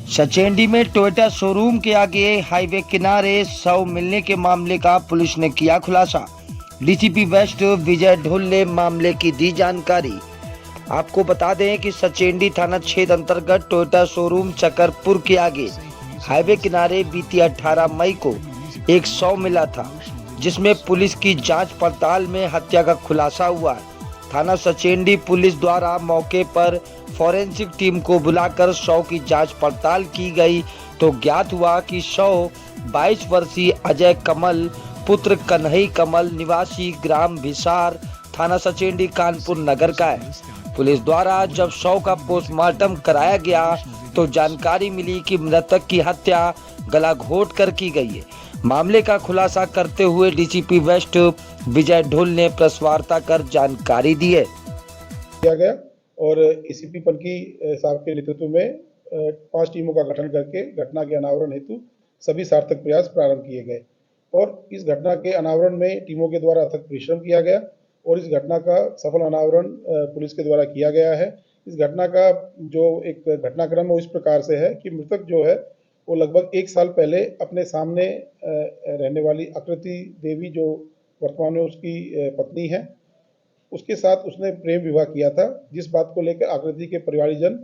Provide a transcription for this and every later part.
सचेंडी में Toyota showroom के आगे हाईवे किनारे शव मिलने के मामले का पुलिस ने किया खुलासा। डीसीपी वेस्ट विजय ढोल ने मामले की दी जानकारी। आपको बता दें कि सचेंडी थाना क्षेत्र अंतर्गत टोयोटा शोरूम चकरपुर के आगे हाईवे किनारे बीती 18 मई को एक शव मिला था, जिसमें पुलिस की जांच पड़ताल में हत्या का खुलासा हुआ। थाना सचेंडी पुलिस द्वारा मौके पर फॉरेंसिक टीम को बुलाकर शव की जांच पड़ताल की गई तो ज्ञात हुआ कि शव 22 वर्षीय अजय कमल पुत्र कन्हई कमल निवासी ग्राम भिसार थाना सचेंडी कानपुर नगर का है। पुलिस द्वारा जब शव का पोस्टमार्टम कराया गया तो जानकारी मिली कि मृतक की हत्या गला घोट कर की गई है। मामले का खुलासा करते हुए डीसीपी वेस्ट विजय ढोल ने प्रेस वार्ता कर जानकारी दी है। किया गया और एसीपी पलकी साहब के नेतृत्व में 5 टीमों का गठन करके घटना के अनावरण हेतु सभी सार्थक प्रयास प्रारंभ किए गए और इस घटना के अनावरण में टीमों के द्वारा अथक परिश्रम किया गया और इस घटना का सफल अनावरण पुलिस के द्वारा किया गया है। इस घटना का जो एक घटनाक्रम है वो इस प्रकार से है कि मृतक जो है वो लगभग 1 साल पहले अपने सामने रहने वाली आकृति देवी जो वर्तमान में उसकी पत्नी है, उसके साथ उसने प्रेम विवाह किया था, जिस बात को लेकर आकृति के परिवारजन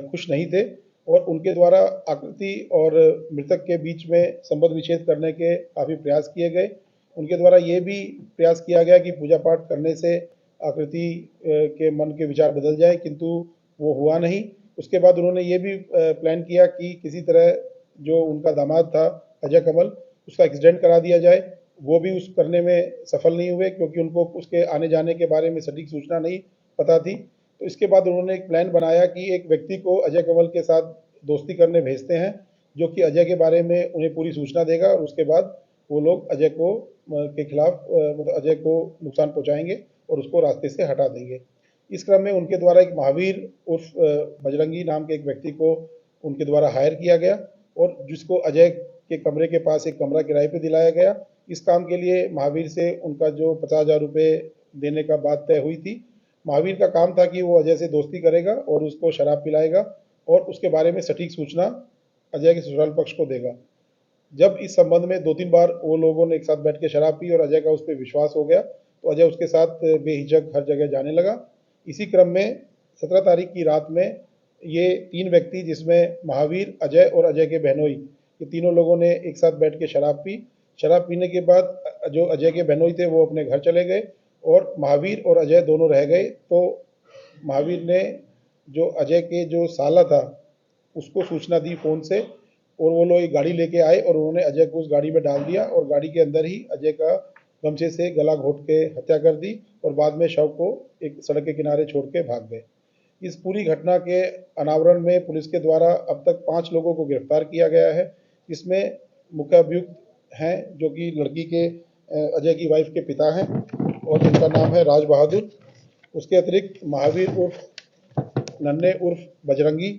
खुश नहीं थे और उनके द्वारा आकृति और मृतक के बीच में संबंध विच्छेद करने के काफ़ी प्रयास किए गए। उनके द्वारा ये भी प्रयास किया गया कि पूजा पाठ करने से आकृति के मन के विचार बदल जाए, किंतु वो हुआ नहीं। उसके बाद उन्होंने ये भी प्लान किया कि किसी तरह जो उनका दामाद था अजय कमल, उसका एक्सीडेंट करा दिया जाए। वो भी उस करने में सफल नहीं हुए क्योंकि उनको उसके आने जाने के बारे में सटीक सूचना नहीं पता थी। तो इसके बाद उन्होंने एक प्लान बनाया कि एक व्यक्ति को अजय कमल के साथ दोस्ती करने भेजते हैं, जो कि अजय के बारे में उन्हें पूरी सूचना देगा और उसके बाद वो लोग अजय को के खिलाफ मतलब अजय को नुकसान पहुंचाएंगे और उसको रास्ते से हटा देंगे। इस क्रम में उनके द्वारा एक महावीर उर्फ बजरंगी नाम के एक व्यक्ति को उनके द्वारा हायर किया गया और जिसको अजय के कमरे के पास एक कमरा किराए पे दिलाया गया। इस काम के लिए महावीर से उनका जो 50,000 रुपये देने का बात तय हुई थी। महावीर का काम था कि वो अजय से दोस्ती करेगा और उसको शराब पिलाएगा और उसके बारे में सटीक सूचना अजय के ससुराल पक्ष को देगा। जब इस संबंध में 2-3 बार वो लोगों ने एक साथ बैठ के शराब पी और अजय का उस पर विश्वास हो गया, तो अजय उसके साथ बेहिचक हर जगह जाने लगा। इसी क्रम में 17 तारीख की रात में ये 3 व्यक्ति, जिसमें महावीर, अजय और अजय के बहनोई, ये तीनों लोगों ने एक साथ बैठ के शराब पी। शराब पीने के बाद जो अजय के बहनोई थे वो अपने घर चले गए और महावीर और अजय दोनों रह गए। तो महावीर ने जो अजय के जो साला था उसको सूचना दी फ़ोन से और वो लोग एक गाड़ी लेके आए और उन्होंने अजय को उस गाड़ी में डाल दिया और गाड़ी के अंदर ही अजय का गमछे से गला घोट के हत्या कर दी और बाद में शव को एक सड़क के किनारे छोड़ के भाग गए। इस पूरी घटना के अनावरण में पुलिस के द्वारा अब तक 5 लोगों को गिरफ्तार किया गया है। इसमें मुख्य अभियुक्त हैं जो कि लड़की के अजय की वाइफ के पिता हैं और उनका नाम है राज बहादुर। उसके अतिरिक्त महावीर उर्फ नन्हे उर्फ बजरंगी,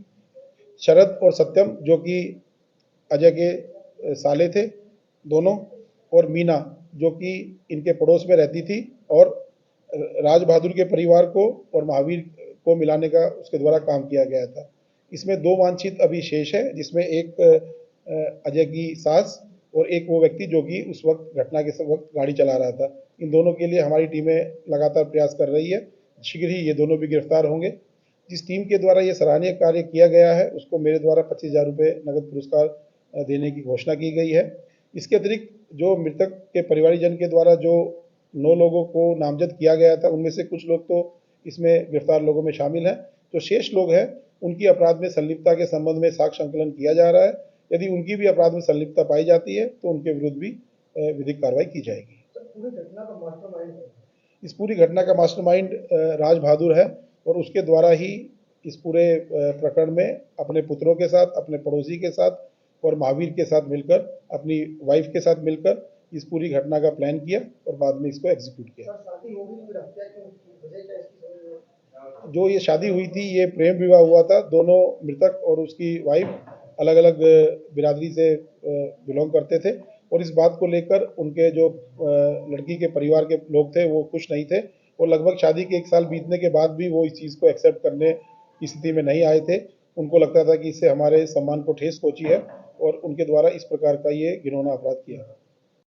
शरद और सत्यम जो कि अजय के साले थे दोनों, और मीना जो कि इनके पड़ोस में रहती थी और राज बहादुर के परिवार को और महावीर को मिलाने का उसके द्वारा काम किया गया था। इसमें 2 वांछित अभी शेष है, जिसमें एक अजय की सास और एक वो व्यक्ति जो कि उस वक्त घटना के वक्त गाड़ी चला रहा था। इन दोनों के लिए हमारी टीमें लगातार प्रयास कर रही है। शीघ्र ही ये दोनों भी गिरफ्तार होंगे। जिस टीम के द्वारा ये सराहनीय कार्य किया गया है उसको मेरे द्वारा 25,000 रुपये नगद पुरस्कार देने की घोषणा की गई है। इसके अतिरिक्त जो मृतक के परिवारजन के द्वारा जो 9 लोगों को नामजद किया गया था, उनमें से कुछ लोग तो इसमें गिरफ्तार लोगों में शामिल हैं। जो शेष लोग हैं उनकी अपराध में संलिप्तता के संबंध में साक्ष्य संकलन किया जा रहा है। यदि उनकी भी अपराध में संलिप्तता पाई जाती है तो उनके विरुद्ध भी विधिक कार्रवाई की जाएगी। इस पूरी घटना का मास्टरमाइंड राज बहादुर है और उसके द्वारा ही इस पूरे प्रकरण में अपने पुत्रों के साथ, अपने पड़ोसी के साथ और महावीर के साथ मिलकर, अपनी वाइफ के साथ मिलकर इस पूरी घटना का प्लान किया और बाद में इसको एग्जीक्यूट किया। जो ये शादी हुई थी ये प्रेम विवाह हुआ था। दोनों मृतक और उसकी वाइफ अलग अलग बिरादरी से बिलोंग करते थे और इस बात को लेकर उनके जो लड़की के परिवार के लोग थे वो खुश नहीं थे और लगभग शादी के 1 साल बीतने के बाद भी वो इस चीज़ को एक्सेप्ट करने की स्थिति में नहीं आए थे उनको लगता था कि इससे हमारे सम्मान को ठेस पहुंची है और उनके द्वारा इस प्रकार का ये घिनौना अपराध किया।